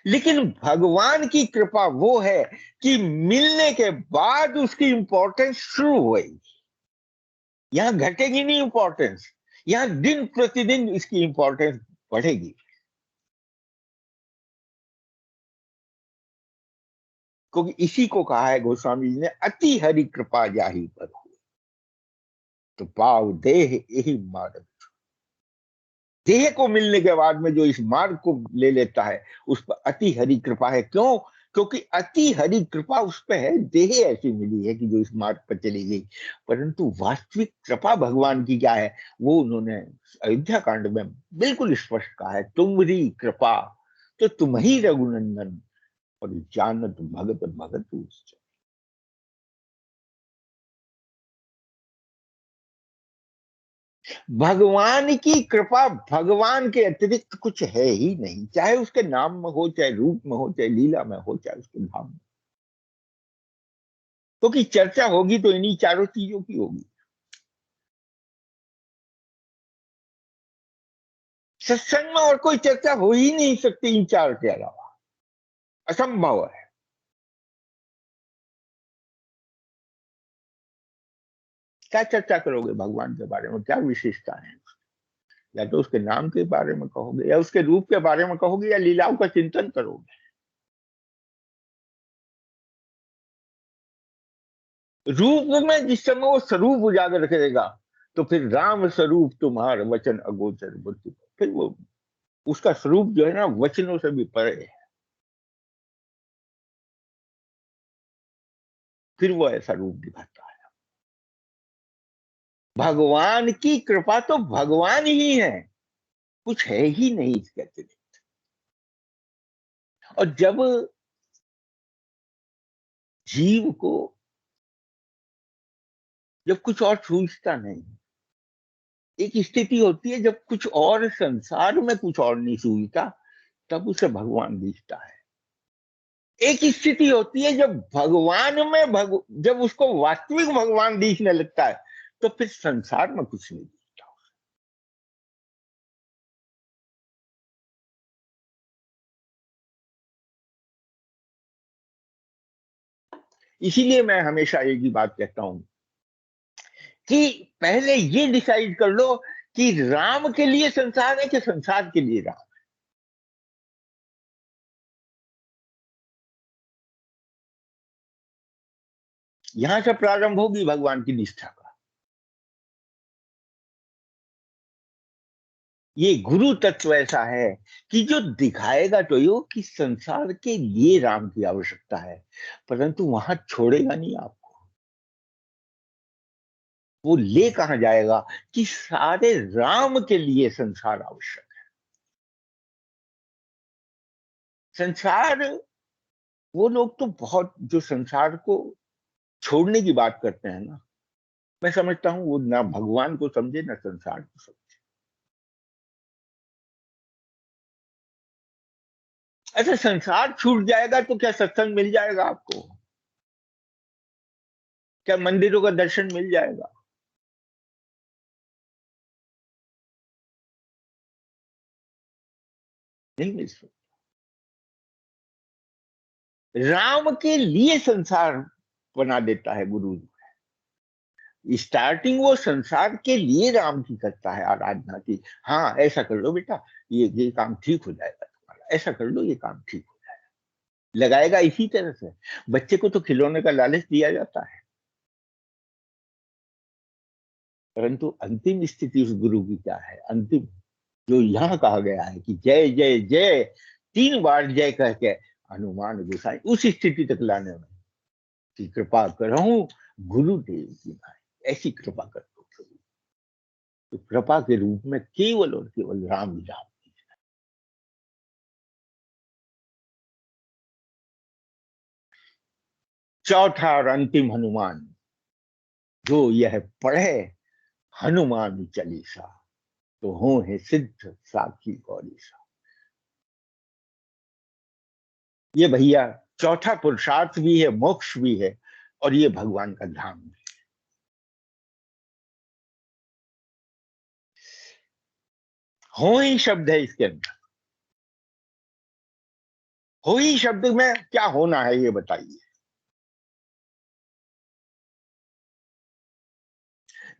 S2: लेकिन भगवान की कृपा वो है कि मिलने के बाद उसकी इंपॉर्टेंस शुरू हुई। यहां घटेगी नहीं इंपॉर्टेंस, यहां दिन प्रतिदिन इसकी इंपॉर्टेंस बढ़ेगी। क्योंकि इसी को कहा है गोस्वामी जी ने, अति हरि कृपा जाहि पर हो, तो पाव देह यही मार्ग। देह को मिलने के बाद में जो इस मार्ग को ले लेता है, उस पर अति हरि कृपा है। क्यों? क्योंकि अति हरि कृपा उस पर है, देह ऐसी मिली है कि जो इस मार्ग पर चली गई। परंतु वास्तविक कृपा भगवान की क्या है, वो उन्होंने अयोध्या कांड में बिल्कुल स्पष्ट कहा है, तुम्हारी कृपा तो तुम ही रघुनंदन, और जानत भगत भगत उच्च। भगवान की कृपा, भगवान के अतिरिक्त कुछ है ही नहीं, चाहे उसके नाम में हो, चाहे रूप में हो, चाहे लीला में हो, चाहे उसके भाव में। क्योंकि चर्चा होगी तो इन्हीं चारों चीजों की होगी। सत्संग में और कोई चर्चा हो ही नहीं सकती इन चार के अलावा, असंभव है। क्या चर्चा करोगे भगवान के बारे में? क्या विशेषता है? या तो उसके नाम के बारे में कहोगे, या उसके रूप के बारे में कहोगे, या लीलाओं का चिंतन करोगे। रूप में जिस समय वो स्वरूप उजागर करेगा, तो फिर राम स्वरूप तुम्हार वचन अगोचर बुद्धि, फिर वो उसका स्वरूप जो है ना, वचनों से भी परे है। फिर वो ऐसा रूप दिखाता है। भगवान की कृपा तो भगवान ही है, कुछ है ही नहीं इसके अतिरिक्त। और जब जीव को जब कुछ और सूझता नहीं, एक स्थिति होती है जब कुछ और संसार में कुछ और नहीं सूझता, तब उसे भगवान दिखता है। एक स्थिति होती है जब भगवान में जब उसको वास्तविक भगवान दिखने लगता है, तो फिर संसार में कुछ नहीं दिखता। इसीलिए मैं हमेशा एक ही बात कहता हूं कि पहले ये डिसाइड कर लो कि राम के लिए संसार है कि संसार के लिए राम। यहां से प्रारंभ होगी भगवान की निष्ठा का। ये गुरु तत्व ऐसा है कि जो दिखाएगा तो यो कि संसार के लिए राम की आवश्यकता है, परंतु वहां छोड़ेगा नहीं आपको। वो ले कहां जाएगा कि सारे राम के लिए संसार आवश्यक है। संसार, वो लोग तो बहुत जो संसार को छोड़ने की बात करते हैं ना, मैं समझता हूं वो ना भगवान को समझे ना संसार को समझे। अच्छा, संसार छूट जाएगा तो क्या सत्संग मिल जाएगा आपको? क्या मंदिरों का दर्शन मिल जाएगा? नहीं मिल सकता। राम के लिए संसार बना देता है गुरु। स्टार्टिंग वो संसार के लिए राम की करता है आराधना की। हाँ, ऐसा कर लो बेटा, ये काम ठीक हो जाएगा तुम्हारा, ऐसा कर लो ये काम ठीक हो जाएगा, लगाएगा इसी तरह से। बच्चे को तो खिलौने का लालच दिया जाता है, परंतु अंतिम स्थिति उस गुरु की क्या है? अंतिम जो यहाँ कहा गया है कि जय जय जय, 3 बार जय कह के हनुमान गोसाई उस स्थिति तक लाने में कि कृपा करहूं गुरुदेव की भाई, ऐसी कृपा कर दो प्रभु। तो कृपा के रूप में केवल और केवल राम ही राम। चौथा और अंतिम हनुमान, जो यह पढ़े हनुमान चालीसा, तो हो है सिद्ध साखी गौरीसा। ये भैया चौथा पुरुषार्थ भी है, मोक्ष भी है, और ये भगवान का धाम भी। हो ही शब्द है इसके अंदर। हो ही शब्द में क्या होना है ये बताइए।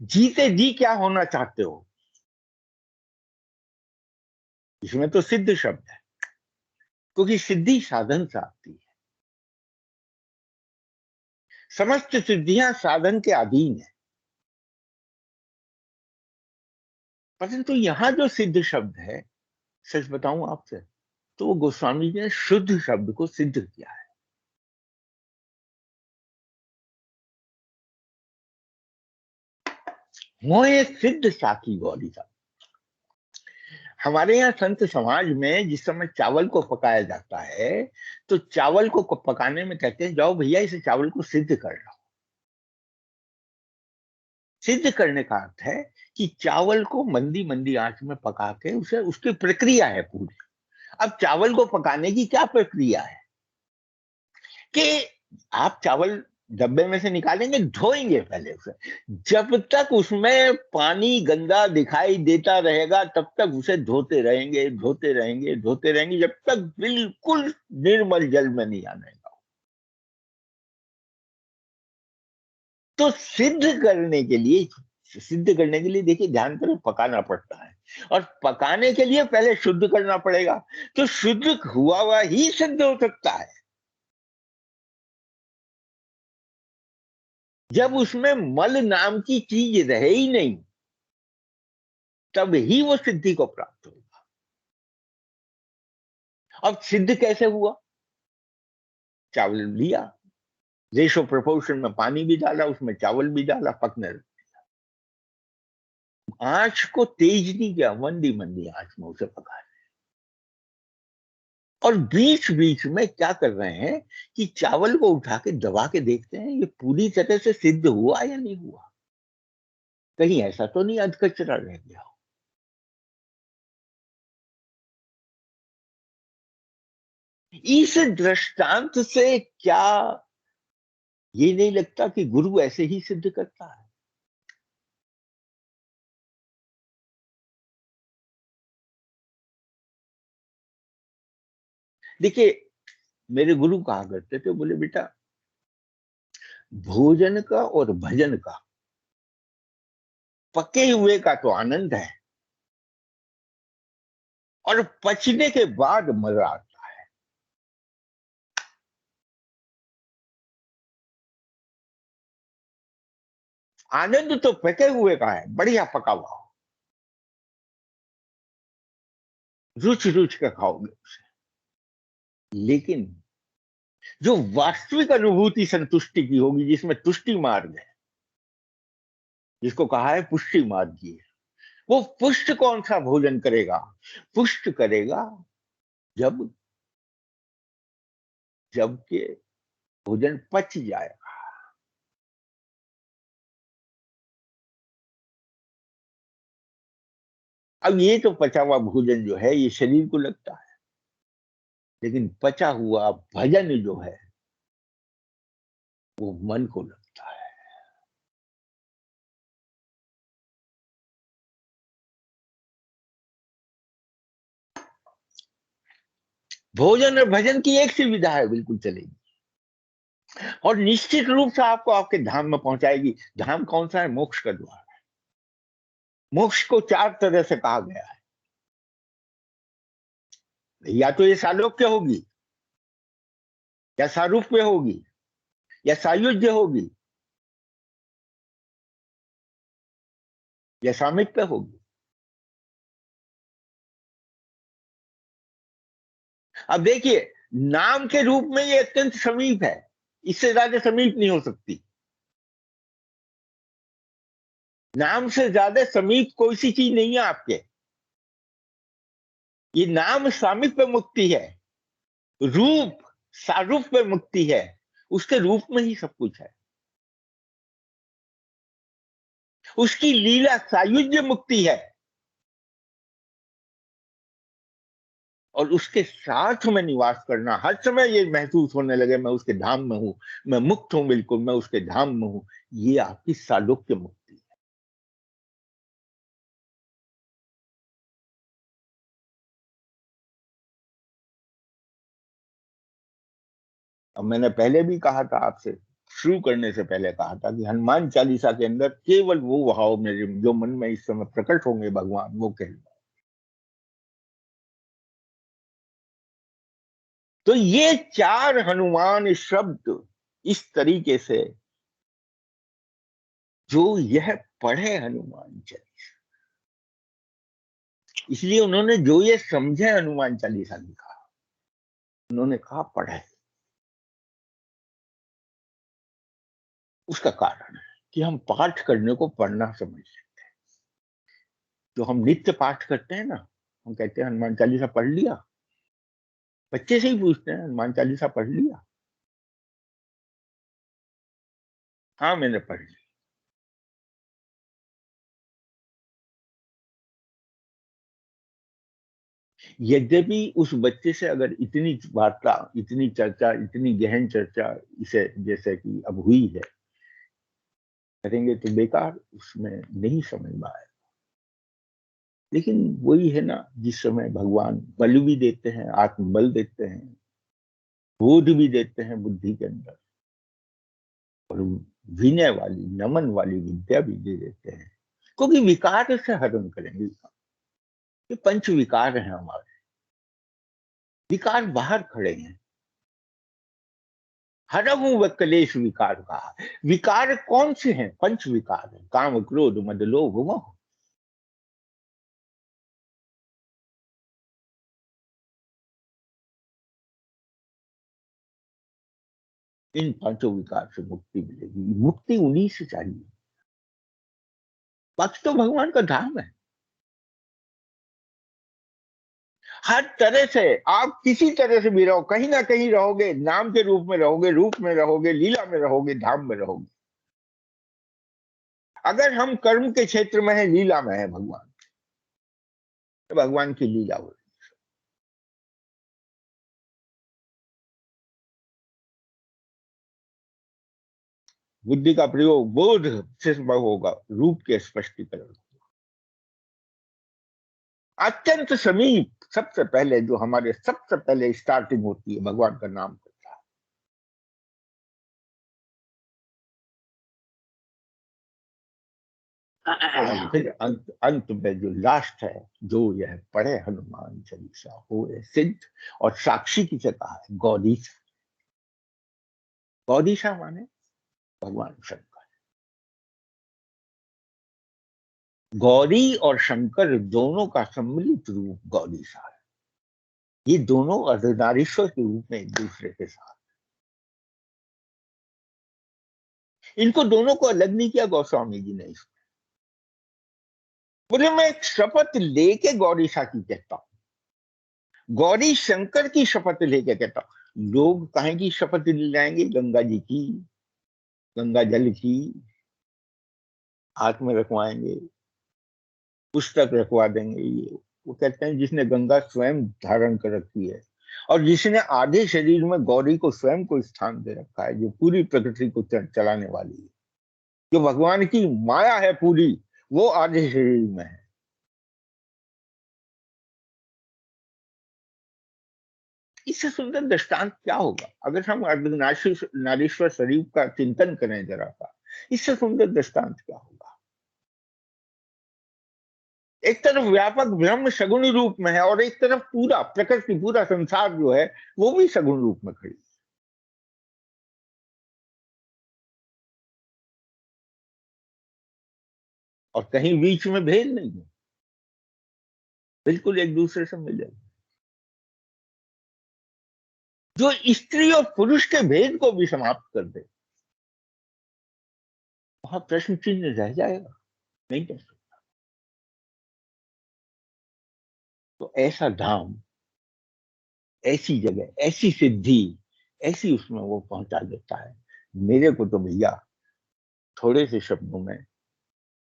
S2: जीते जी क्या होना चाहते हो? इसमें तो सिद्ध शब्द है, क्योंकि सिद्धि साधन से आती है। समस्त सिद्धियां साधन के अधीन है। परंतु यहां जो सिद्ध शब्द है, सच बताऊं आपसे, तो वो गोस्वामी जी ने शुद्ध शब्द को सिद्ध किया है। मोहे सिद्ध साखी गौरी का। हमारे यहाँ संत समाज में जिस समय चावल को पकाया जाता है, तो चावल को पकाने में कहते हैं जाओ भैया इस चावल को सिद्ध कर लो। सिद्ध करने का अर्थ है कि चावल को मंदी मंदी आंच में पका के उसे, उसकी प्रक्रिया है पूरी। अब चावल को पकाने की क्या प्रक्रिया है कि आप चावल डब्बे में से निकालेंगे, धोएंगे पहले उसे। जब तक उसमें पानी गंदा दिखाई देता रहेगा तब तक उसे धोते रहेंगे, धोते रहेंगे, धोते रहेंगे, जब तक बिल्कुल निर्मल जल में नहीं आने का। तो सिद्ध करने के लिए देखिए ध्यान करें, पकाना पड़ता है, और पकाने के लिए पहले शुद्ध करना पड़ेगा। तो शुद्ध हुआ ही सिद्ध हो सकता है। जब उसमें मल नाम की चीज रहे ही नहीं, तब ही वो सिद्धि को प्राप्त होगा। अब सिद्ध कैसे हुआ? चावल लिया, रेशो प्रोपोर्शन में पानी भी डाला, उसमें चावल भी डाला, पकने लगा। आंच को तेज नहीं किया, मंदी मंदी आंच में उसे पका रहे। और बीच बीच में क्या कर रहे हैं कि चावल को उठा के दबा के देखते हैं ये पूरी तरह से सिद्ध हुआ या नहीं हुआ, कहीं ऐसा तो नहीं अधकचरा रह गया। इस दृष्टांत से क्या ये नहीं लगता कि गुरु ऐसे ही सिद्ध करता है? देखिए, मेरे गुरु कहा करते थे, बोले बेटा भोजन का और भजन का, पके हुए का तो आनंद है और पचने के बाद मजा आता है। आनंद तो पके हुए का है, बढ़िया पका हुआ हो, रुच रुच के खाओगे उसे। लेकिन जो वास्तविक अनुभूति संतुष्टि की होगी, जिसमें तुष्टि मार्ग है, जिसको कहा है पुष्टि मार्ग की, वो पुष्ट कौन सा भोजन करेगा? पुष्ट करेगा जब जब के भोजन पच जाएगा। अब ये तो पचा हुआ भोजन जो है ये शरीर को लगता है, लेकिन पचा हुआ भजन जो है वो मन को लगता है। भोजन और भजन की एक सी विधा है, बिल्कुल चलेगी और निश्चित रूप से आपको आपके धाम में पहुंचाएगी। धाम कौन सा है? मोक्ष का द्वार। मोक्ष को चार तरह से कहा गया है। या तो ये सालोक्य होगी, या सारूप्य होगी, या सायुज्य होगी, या सामिप्य होगी। अब देखिए, नाम के रूप में ये अत्यंत समीप है, इससे ज्यादा समीप नहीं हो सकती। नाम से ज्यादा समीप कोई सी चीज नहीं है आपके। ये नाम सामीप्य मुक्ति है, रूप सारूप्य मुक्ति है, उसके रूप में ही सब कुछ है। उसकी लीला सायुज्य मुक्ति है, और उसके साथ में निवास करना, हर समय ये महसूस होने लगे मैं उसके धाम में हूं, मैं मुक्त हूं, बिल्कुल मैं उसके धाम में हूं, ये आपकी सालोक्य मुक्ति है। अब मैंने पहले भी कहा था आपसे, शुरू करने से पहले कहा था कि हनुमान चालीसा के अंदर केवल वो भाव मेरे जो मन में इस समय प्रकट होंगे भगवान वो कह। तो ये चार हनुमान शब्द इस तरीके से, जो यह पढ़े हनुमान चालीसा, इसलिए उन्होंने जो ये समझे हनुमान चालीसा लिखा, उन्होंने कहा पढ़े। उसका कारण है कि हम पाठ करने को पढ़ना समझते हैं। जो हम नित्य पाठ करते हैं ना, हम कहते हैं हनुमान चालीसा पढ़ लिया, बच्चे से ही पूछते हैं हनुमान चालीसा पढ़ लिया? हाँ मैंने पढ़ ली। यद्यपि उस बच्चे से अगर इतनी वार्ता, इतनी चर्चा, इतनी गहन चर्चा इसे जैसे कि अब हुई है, करेंगे तो बेकार, उसमें नहीं समझ में आए। लेकिन वही है ना, जिस समय भगवान बल भी देते हैं, आत्मबल देते हैं, बोध भी देते हैं बुद्धि के अंदर, और विनय वाली, नमन वाली विद्या भी दे देते हैं, क्योंकि विकार से हरण करेंगे। ये पंच विकार हैं हमारे, विकार बाहर खड़े हैं। हरहु व कलेश विकार कहा। विकार कौन से हैं? पंच विकार है, काम क्रोध मद लोभ मोह। इन पांचों विकार से मुक्ति मिलेगी। मुक्ति उन्हीं से चाहिए। पक्ष तो भगवान का धाम है। हर तरह से आप किसी तरह से भी रहो, कहीं ना कहीं रहोगे, नाम के रूप में रहोगे, रूप में रहोगे, लीला में रहोगे, धाम में रहोगे। अगर हम कर्म के क्षेत्र में है, लीला में है भगवान, तो भगवान की लीला हो। बुद्धि का प्रयोग बोध से होगा, रूप के स्पष्टीकरण। अत्यंत समीप, सबसे पहले जो हमारे सबसे पहले स्टार्टिंग होती है, भगवान का नाम करता है। और फिर अंत अंत में जो लास्ट है, जो यह पढ़े हनुमान चालीसा हो सिद्ध। और साक्षी किसे कहा है? गौरीशा। गौरीशा माने भगवान शंकर। गौरी और शंकर दोनों का सम्मिलित रूप गौरीशा है। ये दोनों अर्धनारीश्वर के रूप में एक दूसरे के साथ। इनको दोनों को अलग नहीं किया गोस्वामी जी ने। इसमें बोले मैं एक शपथ लेके गौरीशा की कहता हूं, गौरी शंकर की शपथ लेके कहता हूं। लोग कहें की शपथ दिलाएंगे? गंगा जी की, गंगा जल की हाथ में रखवाएंगे, पुस्तक रखवा देंगे। ये वो कहते हैं जिसने गंगा स्वयं धारण कर रखी है, और जिसने आधे शरीर में गौरी को स्वयं को स्थान दे रखा है, जो पूरी प्रकृति को चलाने वाली है, जो भगवान की माया है पूरी, वो आधे शरीर में है। इससे सुंदर दृष्टांत क्या होगा? अगर हम नारीश्वर स्वरूप का चिंतन करें जरा सा, इससे सुंदर दृष्टांत क्या होगा? एक तरफ व्यापक ब्रह्म सगुण रूप में है, और एक तरफ पूरा प्रकृति, पूरा संसार जो है वो भी सगुण रूप में खड़ी है। और कहीं बीच में भेद नहीं है, बिल्कुल एक दूसरे से मिले। जो स्त्री और पुरुष के भेद को भी समाप्त कर दे, वहां प्रश्न चिन्ह रह जाएगा, नहीं कर सकता। तो ऐसा धाम, ऐसी जगह, ऐसी सिद्धि, ऐसी उसमें वो पहुंचा देता है। मेरे को तो भैया थोड़े से शब्दों में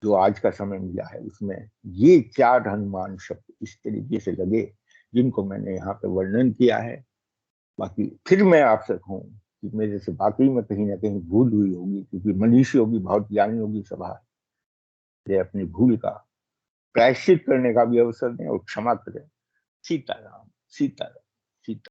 S2: जो आज का समय मिला है, उसमें ये 4 हनुमान शब्द इस तरीके से लगे जिनको मैंने यहाँ पे वर्णन किया है। बाकी फिर मैं आपसे कहूँ कि मेरे से वाकई में कहीं ना कहीं भूल हुई होगी, क्योंकि मनीषी होगी, बहुत ज्ञानी होगी सभा, ये अपनी भूल का प्रायश्चित करने का भी अवसर दें और क्षमा करें। सीताराम, सीताराम, सीता।